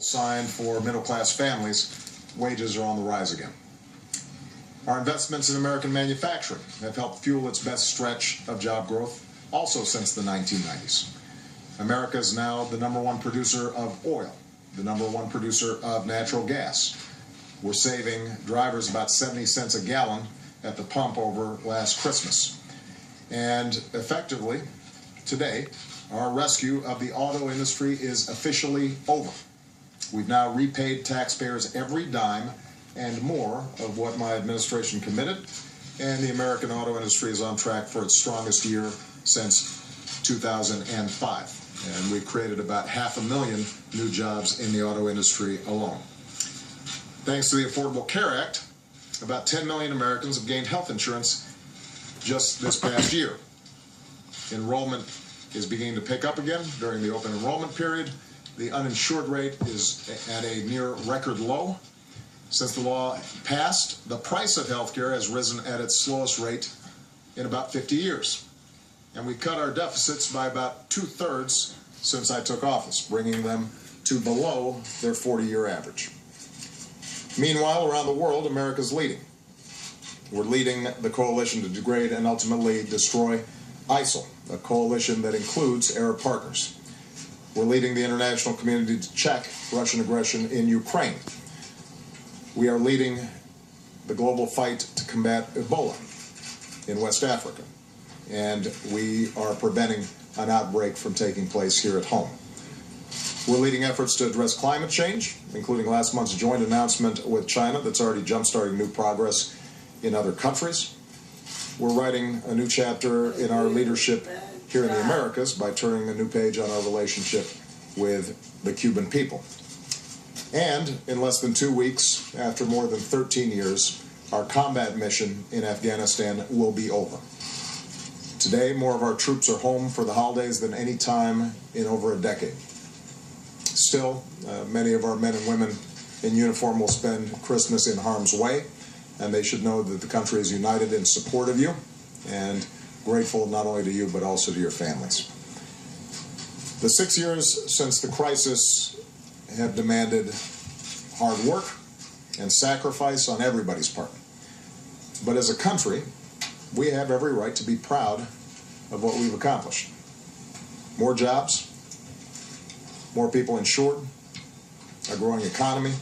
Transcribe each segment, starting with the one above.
Sign for middle-class families, wages are on the rise again. Our investments in American manufacturing have helped fuel its best stretch of job growth also since the 1990s. America is now the #1 producer of oil, the #1 producer of natural gas. We're saving drivers about 70 cents a gallon at the pump over last Christmas. And effectively, today, our rescue of the auto industry is officially over. We've now repaid taxpayers every dime and more of what my administration committed, and the American auto industry is on track for its strongest year since 2005. And we've created about 500,000 new jobs in the auto industry alone. Thanks to the Affordable Care Act, about 10 million Americans have gained health insurance just this past year. Enrollment is beginning to pick up again during the open enrollment period. The uninsured rate is at a near record low. Since the law passed, the price of health care has risen at its slowest rate in about 50 years. And we cut our deficits by about 2/3 since I took office, bringing them to below their 40-year average. Meanwhile, around the world, America's leading. We're leading the coalition to degrade and ultimately destroy ISIL, a coalition that includes Arab partners. We're leading the international community to check Russian aggression in Ukraine. We are leading the global fight to combat Ebola in West Africa. And we are preventing an outbreak from taking place here at home. We're leading efforts to address climate change, including last month's joint announcement with China that's already jump-starting new progress in other countries. We're writing a new chapter in our leadership here in the Americas by turning a new page on our relationship with the Cuban people. And in less than 2 weeks, after more than 13 years, our combat mission in Afghanistan will be over. Today, more of our troops are home for the holidays than any time in over a decade. Still, many of our men and women in uniform will spend Christmas in harm's way, and they should know that the country is united in support of you and grateful not only to you but also to your families. The 6 years since the crisis have demanded hard work and sacrifice on everybody's part. But as a country, we have every right to be proud of what we've accomplished. More jobs, more people insured, a growing economy,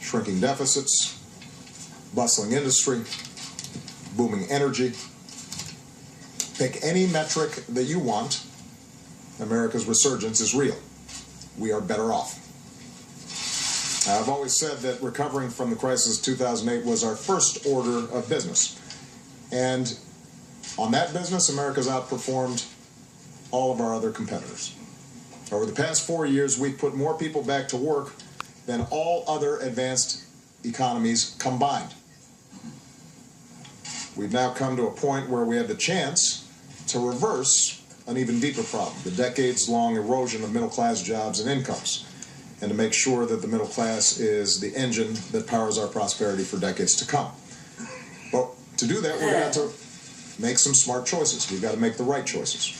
shrinking deficits, bustling industry, booming energy. Pick any metric that you want, America's resurgence is real. We are better off. I've always said that recovering from the crisis of 2008 was our first order of business. And on that business, America's outperformed all of our other competitors. Over the past 4 years, we've put more people back to work than all other advanced economies combined. We've now come to a point where we have the chance to reverse an even deeper problem, the decades-long erosion of middle-class jobs and incomes, and to make sure that the middle class is the engine that powers our prosperity for decades to come. But to do that, we're going to have to make some smart choices. We've got to make the right choices.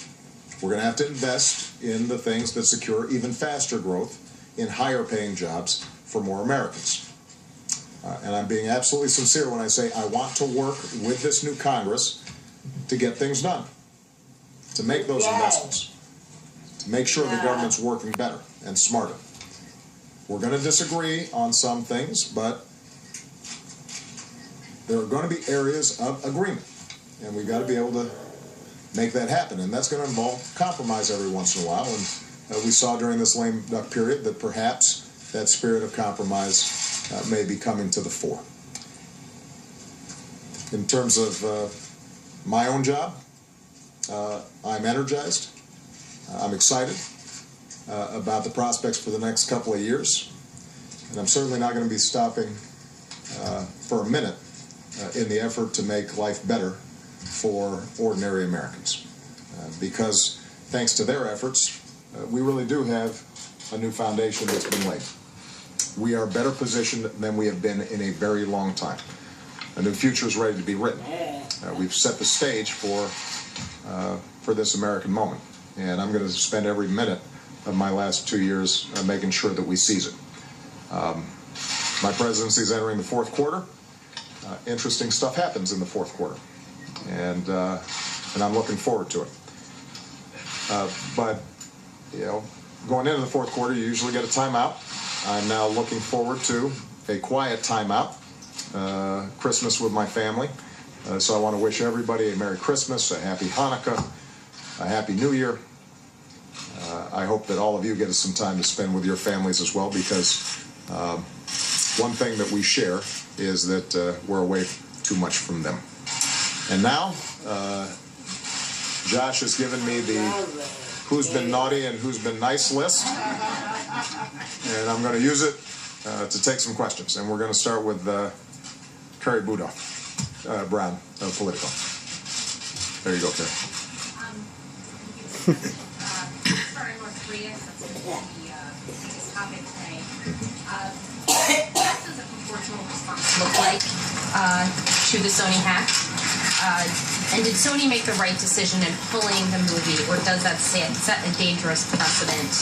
We're going to have to invest in the things that secure even faster growth in higher-paying jobs for more Americans. And I'm being absolutely sincere when I say I want to work with this new Congress to get things done, to make those investments, to make sure the government's working better and smarter. We're going to disagree on some things, but there are going to be areas of agreement, and we've got to be able to make that happen, and that's going to involve compromise every once in a while, and we saw during this lame duck period that perhaps that spirit of compromise may be coming to the fore. In terms of my own job, I'm energized, I'm excited about the prospects for the next couple of years, and I'm certainly not going to be stopping for a minute in the effort to make life better for ordinary Americans. Because thanks to their efforts, we really do have a new foundation that's been laid. We are better positioned than we have been in a very long time. A new future is ready to be written. We've set the stage for this American moment, and I'm going to spend every minute of my last 2 years making sure that we seize it. My presidency is entering the fourth quarter. Interesting stuff happens in the fourth quarter, and I'm looking forward to it. But going into the fourth quarter, you usually get a timeout. I'm now looking forward to a quiet timeout, Christmas with my family. So I want to wish everybody a Merry Christmas, a Happy Hanukkah, a Happy New Year. I hope that all of you get some time to spend with your families as well, because one thing that we share is that we're away too much from them. And now, Josh has given me the who's been naughty and who's been nice list, and I'm going to use it to take some questions. And we're going to start with Carrie Budoff, Brown of Politico. There you go, Carrie. Starting North Korea, that's going to be the biggest topic today. What does a proportional response look like to the Sony hack? And did Sony make the right decision in pulling the movie, or does that set a dangerous precedent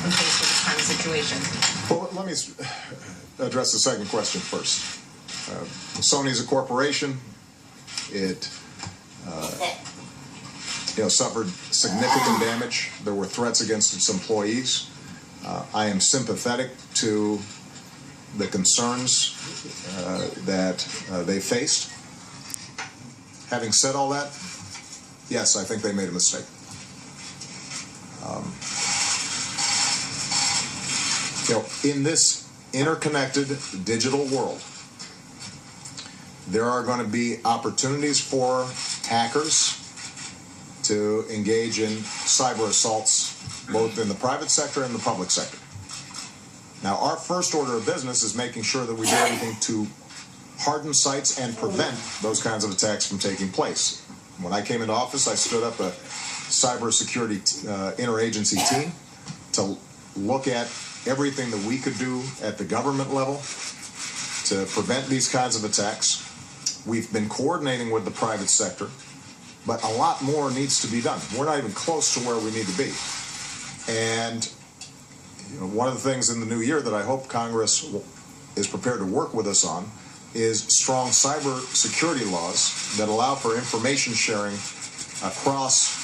in faced with this kind of situation? Well, let me address the second question first. Sony's a corporation. It suffered significant damage. There were threats against its employees. I am sympathetic to the concerns that they faced. Having said all that, yes, I think they made a mistake. In this interconnected digital world, there are going to be opportunities for hackers to engage in cyber assaults, both in the private sector and the public sector. Now, our first order of business is making sure that we do everything to harden sites and prevent those kinds of attacks from taking place. When I came into office, I stood up a cybersecurity interagency team to look at everything that we could do at the government level to prevent these kinds of attacks. We've been coordinating with the private sector, but a lot more needs to be done. We're not even close to where we need to be. And one of the things in the new year that I hope Congress is prepared to work with us on is strong cyber security laws that allow for information sharing across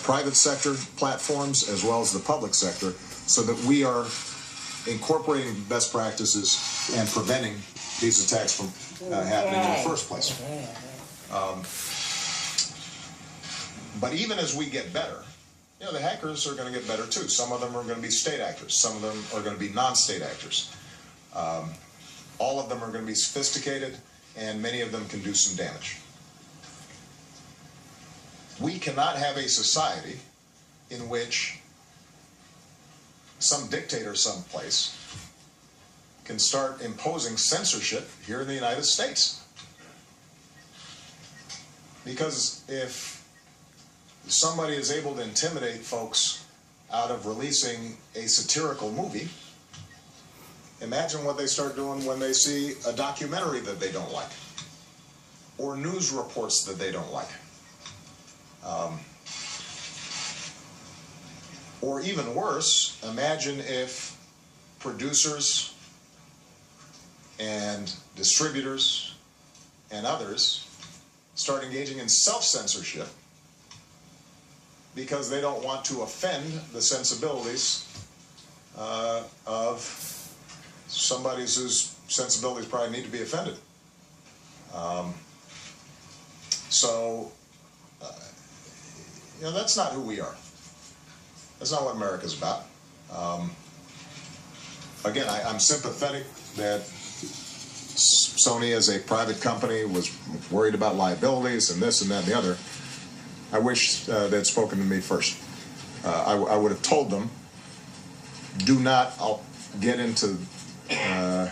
private sector platforms as well as the public sector, so that we are incorporating best practices and preventing these attacks from happening in the first place. But even as we get better, the hackers are going to get better too. Some of them are going to be state actors. Some of them are going to be non-state actors. All of them are going to be sophisticated, and many of them can do some damage. We cannot have a society in which some dictator someplace can start imposing censorship here in the United States. Because if somebody is able to intimidate folks out of releasing a satirical movie, imagine what they start doing when they see a documentary that they don't like, or news reports that they don't like. Or even worse, imagine if producers and distributors and others start engaging in self-censorship because they don't want to offend the sensibilities of somebody whose sensibilities probably need to be offended. That's not who we are. That's not what America's about. Again, I'm sympathetic that Sony, as a private company, was worried about liabilities and this and that and the other. I wish they'd spoken to me first. I would have told them, do not get into a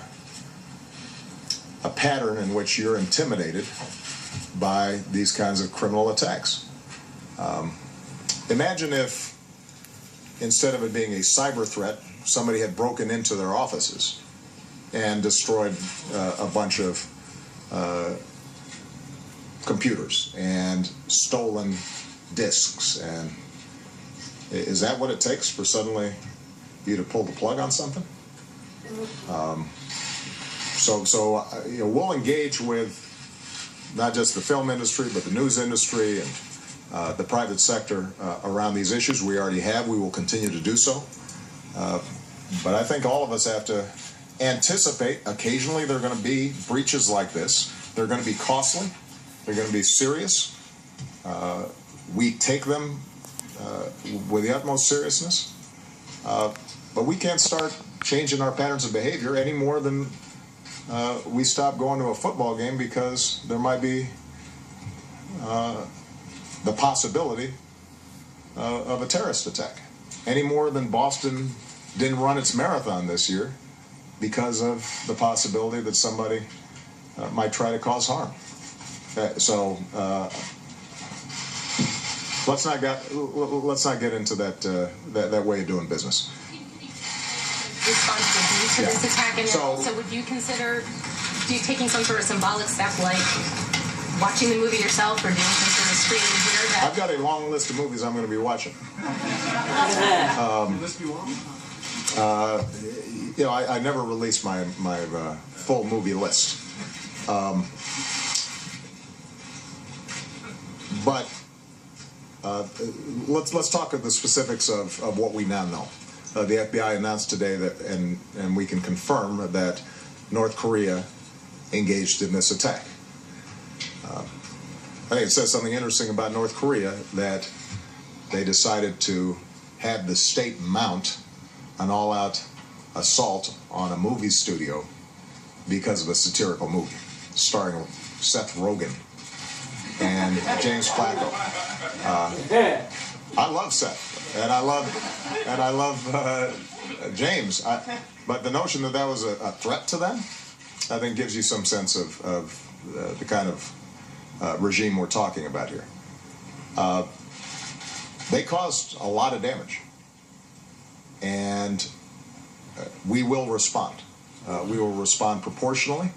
pattern in which you're intimidated by these kinds of criminal attacks. Imagine if, instead of it being a cyber threat, somebody had broken into their offices and destroyed a bunch of computers and stolen disks. And is that what it takes for suddenly you to pull the plug on something. We'll engage with not just the film industry, but the news industry and the private sector around these issues. We already have. We will continue to do so. But I think all of us have to anticipate occasionally there are going to be breaches like this. They're going to be costly. They're going to be serious. We take them with the utmost seriousness. But we can't start changing our patterns of behavior any more than we stop going to a football game because there might be the possibility of a terrorist attack. Any more than Boston didn't run its marathon this year because of the possibility that somebody might try to cause harm. Let's not get into that way of doing business. Responsibility to this attack, and so would you consider taking some sort of symbolic step like watching the movie yourself or doing some sort of screening here? I've got a long list of movies I'm going to be watching. I never release my full movie list. But let's talk of the specifics of what we now know. The FBI announced today that, and we can confirm that North Korea engaged in this attack. I think it says something interesting about North Korea that they decided to have the state mount an all-out assault on a movie studio because of a satirical movie starring Seth Rogen and James Franco. I love Seth, and I love James. But the notion that was a threat to them, I think, gives you some sense of the kind of regime we're talking about here. They caused a lot of damage, and we will respond. We will respond proportionally,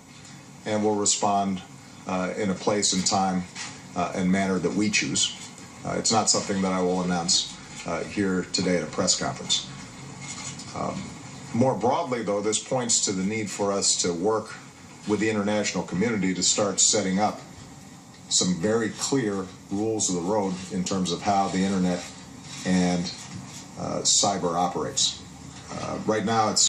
and we'll respond in a place and time and manner that we choose. It's not something that I will announce here today at a press conference. More broadly, though, this points to the need for us to work with the international community to start setting up some very clear rules of the road in terms of how the internet and cyber operates. Right now, it's